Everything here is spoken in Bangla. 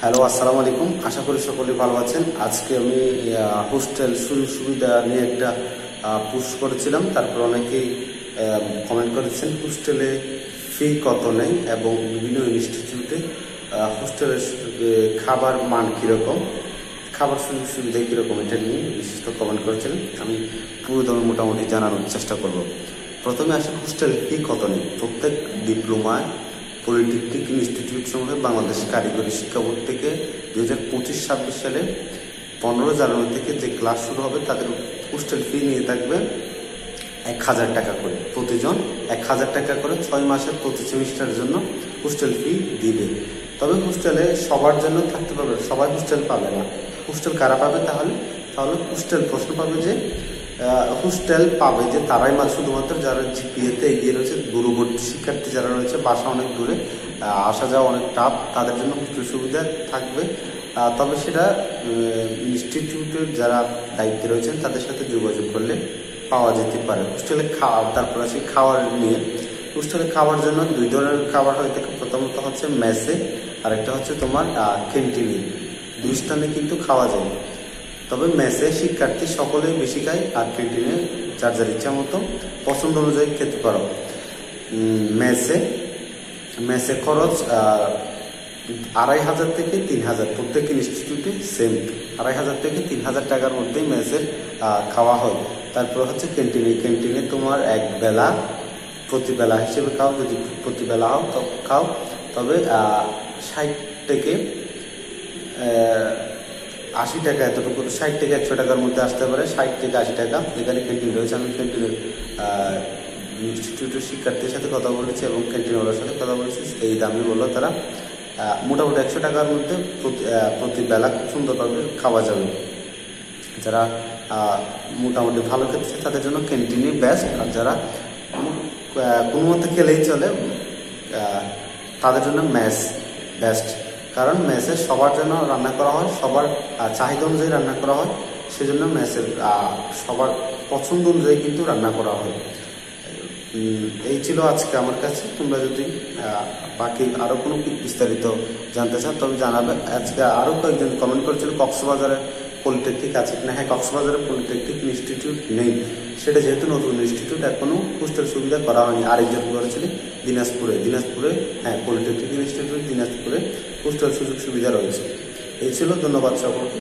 হ্যালো, আসসালামু আলাইকুম। আশা করি সকলে ভালো আছেন। আজকে আমি হোস্টেল সুযোগ সুবিধা নিয়ে একটা পোস্ট করেছিলাম। তারপর অনেকেই কমেন্ট করেছেন হোস্টেলে ফি কত নেই এবং বিভিন্ন ইনস্টিটিউটে হোস্টেলের খাবার মান কীরকম, খাবার সুযোগ সুবিধা কীরকম, এটা নিয়ে বিশেষত কমেন্ট করেছিলেন। আমি পুরোদমে মোটামুটি জানানোর চেষ্টা করব। প্রথমে আসে হোস্টেল ফি কত নেই। প্রত্যেক ডিপ্লোমায় পলিটেকনিক ইনস্টিটিউট সমূহে বাংলাদেশ কারিগরি শিক্ষা বোর্ড থেকে 2025-26 সালে 15 জানুয়ারি থেকে যে ক্লাস শুরু হবে তাদের হোস্টেল ফি নিয়ে থাকবে 1000 টাকা করে। প্রতিজন 1000 টাকা করে 6 মাসের প্রতি সেমিস্টারের জন্য হোস্টেল ফি দিবে। তবে হোস্টেলে সবার জন্য থাকতে পারবে, সবাই হোস্টেল পাবে না। হোস্টেল কারা পাবে? তাহলে হোস্টেল প্রশ্ন পাবে যে হোস্টেল পাবে যে তারাই শুধুমাত্র যারা জিপিএতে এগিয়ে রয়েছে, দূরবর্তী শিক্ষার্থী যারা রয়েছে, বাসা অনেক দূরে, আসা যাওয়া অনেক টাফ, তাদের জন্য হোস্টেল সুবিধা থাকবে। তবে সেটা ইনস্টিটিউটের যারা দায়িত্বে রয়েছেন তাদের সাথে যোগাযোগ করলে পাওয়া যেতে পারে। হোস্টেলে তারপর আসি খাওয়ার নিয়ে। হোস্টেলে খাওয়ার জন্য দুই ধরনের খাবার হয়ে থাকে। প্রথমত হচ্ছে মেসে, আর একটা হচ্ছে তোমার ক্যান্টিনে। দুই স্থানে কিন্তু খাওয়া যায়। তবে মেসে শিক্ষার্থী সকলেই বেশি খায়, আর ক্যান্টিনে যার যার ইচ্ছা মতো পছন্দ অনুযায়ী খেতে পারো। মেসে খরচ 2500 থেকে 3000, প্রত্যেক ইনস্টিটিউটে সেম 2500 থেকে 3000 টাকার মধ্যেই মেসের খাওয়া হয়। তারপর হচ্ছে ক্যান্টিনে তোমার এক বেলা প্রতি বেলা হিসেবে খাও, যদি প্রতি বেলা খাও তবে 60 থেকে 80 টাকা, এতটুকু 60 থেকে 100 টাকার মধ্যে আসতে পারে। 60 থেকে 80 টাকা যেখানে ক্যান্টিন রয়েছে। আমি ক্যান্টিনের ইনস্টিটিউটের শিক্ষার্থীর সাথে কথা বলেছি এবং ক্যান্টিনওয়ালার সাথে কথা বলেছি। এই দামই বললো তারা। মোটামুটি 100 টাকার মধ্যে প্রতি বেলা খুব সুন্দরভাবে খাওয়া যাবে। যারা মোটামুটি ভালো খেতেছে তাদের জন্য ক্যান্টিনই বেস্ট, আর যারা কোনো মতে খেলেই চলে তাদের জন্য মেস বেস্ট। কারণ মেসে সবার জন্য রান্না করা হয়, সবার চাহিদা অনুযায়ী রান্না করা হয়, সেজন্য মেসের সবার পছন্দ অনুযায়ী কিন্তু রান্না করা হয়। এই ছিল আজকে আমার কাছে। তোমরা যদি বাকি আরও কোনো বিস্তারিত জানতে চাও তবে জানাবে। আজকে আরও কয়েকজন কমেন্ট করেছিল কক্সবাজারে পলিটেকনিক আছে কিনা। হ্যাঁ, কক্সবাজারে পলিটেকনিক ইনস্টিটিউট নেই, সেটা যেহেতু নতুন ইনস্টিটিউট এখনও হোস্টেল সুবিধা করা হয়নি। আরেকজন করেছিল দিনাজপুরে হ্যাঁ, পলিটেকনিক ইনস্টিটিউট দিনাজপুরে হোস্টেল সুযোগ সুবিধা রয়েছে। এই ছিল। ধন্যবাদ সকলকে।